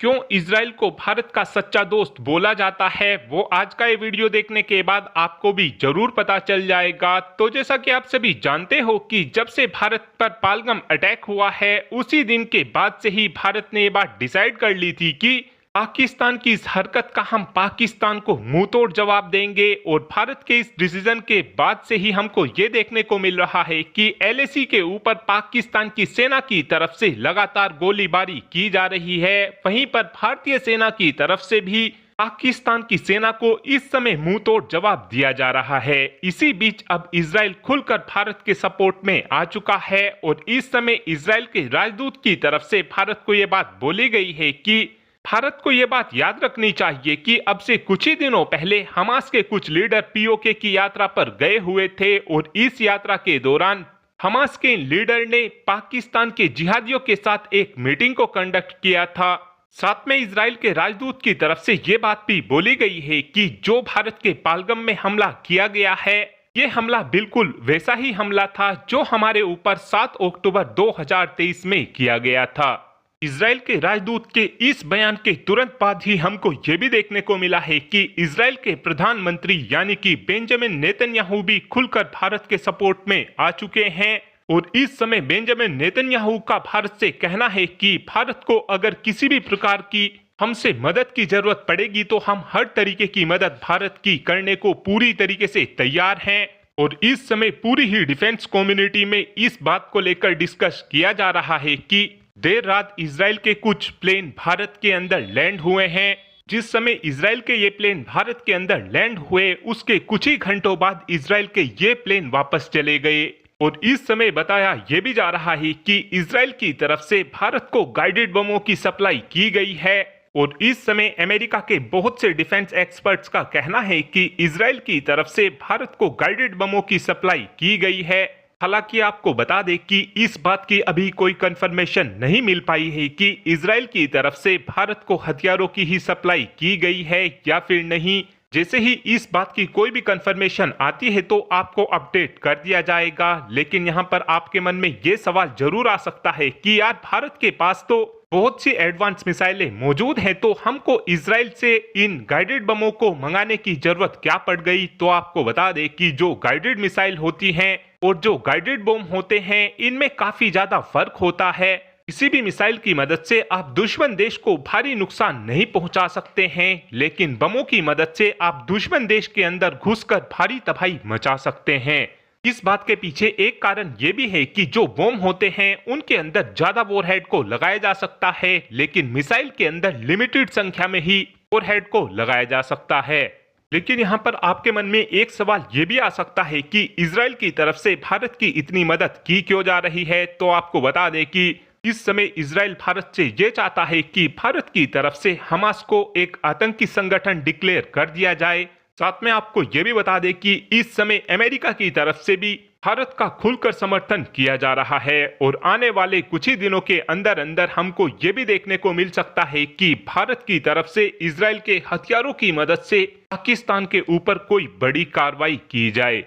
क्यों इजराइल को भारत का सच्चा दोस्त बोला जाता है, वो आज का ये वीडियो देखने के बाद आपको भी जरूर पता चल जाएगा। तो जैसा कि आप सभी जानते हो कि जब से भारत पर पहलगाम अटैक हुआ है, उसी दिन के बाद से ही भारत ने ये बात डिसाइड कर ली थी कि पाकिस्तान की इस हरकत का हम पाकिस्तान को मुंह तोड़ जवाब देंगे। और भारत के इस डिसीजन के बाद से ही हमको ये देखने को मिल रहा है कि एलएसी के ऊपर पाकिस्तान की सेना की तरफ से लगातार गोलीबारी की जा रही है। वहीं पर भारतीय सेना की तरफ से भी पाकिस्तान की सेना को इस समय मुंह तोड़ जवाब दिया जा रहा है। इसी बीच अब इजराइल खुलकर भारत के सपोर्ट में आ चुका है और इस समय इजराइल के राजदूत की तरफ से भारत को यह बात बोली गई है कि भारत को यह बात याद रखनी चाहिए कि अब से कुछ ही दिनों पहले हमास के कुछ लीडर पीओके की यात्रा पर गए हुए थे और इस यात्रा के दौरान हमास के लीडर ने पाकिस्तान के जिहादियों के साथ एक मीटिंग को कंडक्ट किया था। साथ में इजराइल के राजदूत की तरफ से ये बात भी बोली गई है कि जो भारत के पहलगाम में हमला किया गया है, ये हमला बिल्कुल वैसा ही हमला था जो हमारे ऊपर 7 अक्टूबर 2023 में किया गया था। इजराइल के राजदूत के इस बयान के तुरंत बाद ही हमको ये भी देखने को मिला है कि इजराइल के प्रधानमंत्री यानी कि बेंजामिन नेतन्याहू भी खुलकर भारत के सपोर्ट में आ चुके हैं। और इस समय बेंजामिन नेतन्याहू का भारत से कहना है कि भारत को अगर किसी भी प्रकार की हमसे मदद की जरूरत पड़ेगी तो हम हर तरीके की मदद भारत की करने को पूरी तरीके से तैयार हैं। और इस समय पूरी ही डिफेंस कम्युनिटी में इस बात को लेकर डिस्कस किया जा रहा है कि देर रात इजराइल के कुछ प्लेन भारत के अंदर लैंड हुए हैं। जिस समय इजराइल के ये प्लेन भारत के अंदर लैंड हुए, उसके कुछ ही घंटों बाद इजराइल के ये प्लेन वापस चले गए। और इस समय बताया यह भी जा रहा है कि इजराइल की तरफ से भारत को गाइडेड बमों की सप्लाई की गई है। और इस समय अमेरिका के बहुत से डिफेंस एक्सपर्ट्स का कहना है कि इजराइल की तरफ से भारत को गाइडेड बमों की सप्लाई की गई है। हालांकि आपको बता दें कि इस बात की अभी कोई कंफर्मेशन नहीं मिल पाई है कि इजराइल की तरफ से भारत को हथियारों की ही सप्लाई की गई है या फिर नहीं। जैसे ही इस बात की कोई भी कंफर्मेशन आती है तो आपको अपडेट कर दिया जाएगा। लेकिन यहाँ पर आपके मन में ये सवाल जरूर आ सकता है कि यार भारत के पास तो बहुत सी एडवांस मिसाइलें मौजूद हैं, तो हमको इजराइल से इन गाइडेड बमों को मंगाने की जरूरत क्या पड़ गई। तो आपको बता दें कि जो गाइडेड मिसाइल होती हैं और जो गाइडेड बम होते हैं, इनमें काफी ज्यादा फर्क होता है। किसी भी मिसाइल की मदद से आप दुश्मन देश को भारी नुकसान नहीं पहुंचा सकते हैं, लेकिन बमों की मदद से आप दुश्मन देश के अंदर घुसकर भारी तबाही मचा सकते हैं। इस बात के पीछे एक कारण ये भी है कि जो बम होते हैं उनके अंदर ज्यादा वॉरहेड को लगाया जा सकता है, लेकिन मिसाइल के अंदर लिमिटेड संख्या में ही वॉरहेड को लगाया जा सकता है। लेकिन यहाँ पर आपके मन में एक सवाल ये भी आ सकता है कि इजराइल की तरफ से भारत की इतनी मदद की क्यों जा रही है। तो आपको बता दें कि इस समय इजराइल भारत से ये चाहता है कि भारत की तरफ से हमास को एक आतंकी संगठन डिक्लेयर कर दिया जाए। साथ में आपको ये भी बता दें कि इस समय अमेरिका की तरफ से भी भारत का खुलकर समर्थन किया जा रहा है। और आने वाले कुछ ही दिनों के अंदर अंदर हमको ये भी देखने को मिल सकता है कि भारत की तरफ से इजराइल के हथियारों की मदद से पाकिस्तान के ऊपर कोई बड़ी कार्रवाई की जाए।